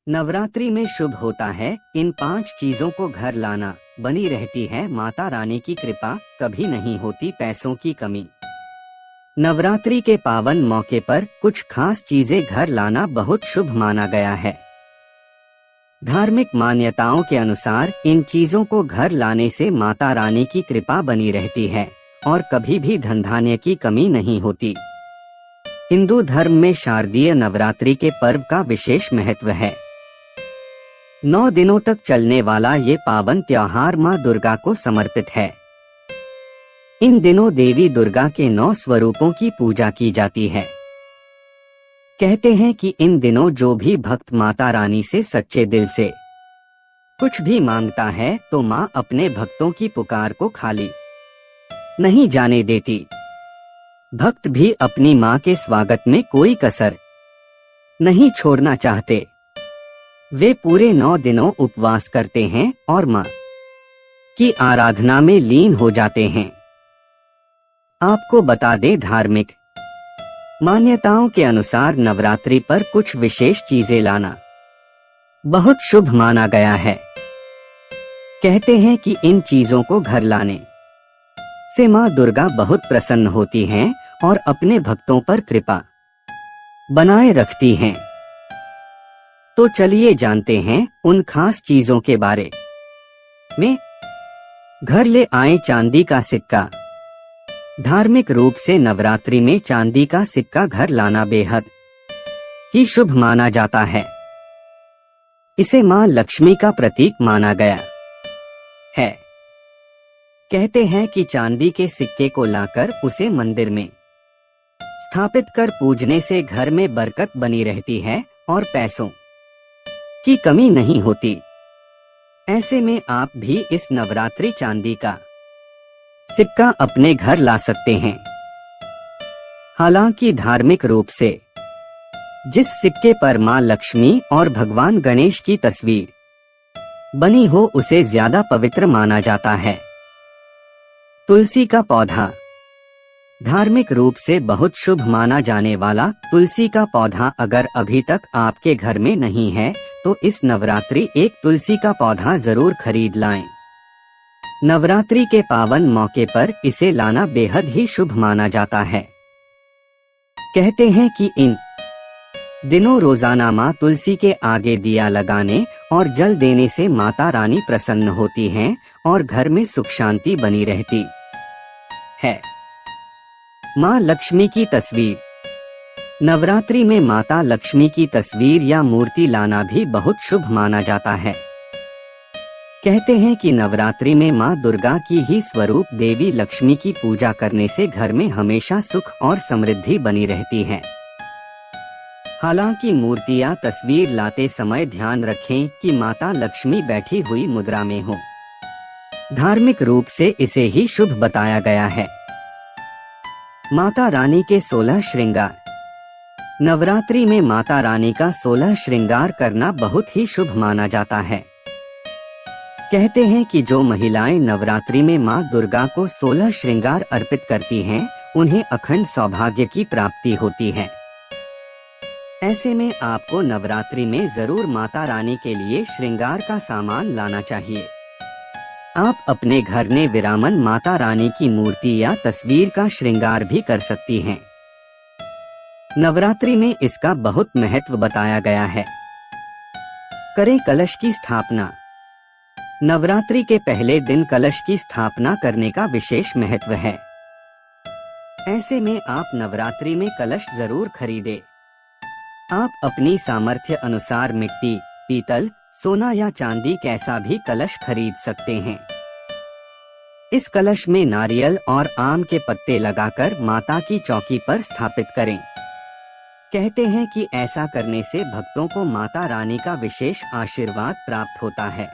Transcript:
नवरात्रि में शुभ होता है इन 5 चीजों को घर लाना। बनी रहती है माता रानी की कृपा, कभी नहीं होती पैसों की कमी। नवरात्रि के पावन मौके पर कुछ खास चीजें घर लाना बहुत शुभ माना गया है। धार्मिक मान्यताओं के अनुसार इन चीजों को घर लाने से माता रानी की कृपा बनी रहती है और कभी भी धन धान्य की कमी नहीं होती। हिंदू धर्म में शारदीय नवरात्रि के पर्व का विशेष महत्व है। 9 दिनों तक चलने वाला ये पावन त्योहार मां दुर्गा को समर्पित है। इन दिनों देवी दुर्गा के 9 स्वरूपों की पूजा की जाती है। कहते हैं कि इन दिनों जो भी भक्त माता रानी से सच्चे दिल से कुछ भी मांगता है तो मां अपने भक्तों की पुकार को खाली नहीं जाने देती। भक्त भी अपनी मां के स्वागत में कोई कसर नहीं छोड़ना चाहते। वे पूरे 9 दिनों उपवास करते हैं और मां की आराधना में लीन हो जाते हैं। आपको बता दें, धार्मिक मान्यताओं के अनुसार नवरात्रि पर कुछ विशेष चीजें लाना बहुत शुभ माना गया है। कहते हैं कि इन चीजों को घर लाने से मां दुर्गा बहुत प्रसन्न होती हैं और अपने भक्तों पर कृपा बनाए रखती हैं। तो चलिए जानते हैं उन खास चीजों के बारे में। घर ले आए चांदी का सिक्का। धार्मिक रूप से नवरात्रि में चांदी का सिक्का घर लाना बेहद ही शुभ माना जाता है। इसे मां लक्ष्मी का प्रतीक माना गया है। कहते हैं कि चांदी के सिक्के को लाकर उसे मंदिर में स्थापित कर पूजने से घर में बरकत बनी रहती है और पैसों की कमी नहीं होती। ऐसे में आप भी इस नवरात्रि चांदी का सिक्का अपने घर ला सकते हैं। हालांकि धार्मिक रूप से जिस सिक्के पर मां लक्ष्मी और भगवान गणेश की तस्वीर बनी हो उसे ज्यादा पवित्र माना जाता है। तुलसी का पौधा। धार्मिक रूप से बहुत शुभ माना जाने वाला तुलसी का पौधा अगर अभी तक आपके घर में नहीं है तो इस नवरात्रि एक तुलसी का पौधा जरूर खरीद लाएं। नवरात्रि के पावन मौके पर इसे लाना बेहद ही शुभ माना जाता है। कहते हैं कि इन दिनों रोजाना मां तुलसी के आगे दिया लगाने और जल देने से माता रानी प्रसन्न होती हैं और घर में सुख शांति बनी रहती है। मां लक्ष्मी की तस्वीर। नवरात्रि में माता लक्ष्मी की तस्वीर या मूर्ति लाना भी बहुत शुभ माना जाता है। कहते हैं कि नवरात्रि में मां दुर्गा की ही स्वरूप देवी लक्ष्मी की पूजा करने से घर में हमेशा सुख और समृद्धि बनी रहती है। हालांकि मूर्ति या तस्वीर लाते समय ध्यान रखें कि माता लक्ष्मी बैठी हुई मुद्रा में हो। धार्मिक रूप से इसे ही शुभ बताया गया है। माता रानी के 16 श्रृंगार। नवरात्रि में माता रानी का 16 श्रृंगार करना बहुत ही शुभ माना जाता है। कहते हैं कि जो महिलाएं नवरात्रि में मां दुर्गा को 16 श्रृंगार अर्पित करती हैं, उन्हें अखंड सौभाग्य की प्राप्ति होती है। ऐसे में आपको नवरात्रि में जरूर माता रानी के लिए श्रृंगार का सामान लाना चाहिए। आप अपने घर में विरामन माता रानी की मूर्ति या तस्वीर का श्रृंगार भी कर सकती हैं। नवरात्रि में इसका बहुत महत्व बताया गया है। करें कलश की स्थापना। नवरात्रि के पहले दिन कलश की स्थापना करने का विशेष महत्व है। ऐसे में आप नवरात्रि में कलश जरूर खरीदें। आप अपनी सामर्थ्य अनुसार मिट्टी, पीतल, सोना या चांदी कैसा भी कलश खरीद सकते हैं। इस कलश में नारियल और आम के पत्ते लगाकर माता की चौकी पर स्थापित करें। कहते हैं कि ऐसा करने से भक्तों को माता रानी का विशेष आशीर्वाद प्राप्त होता है।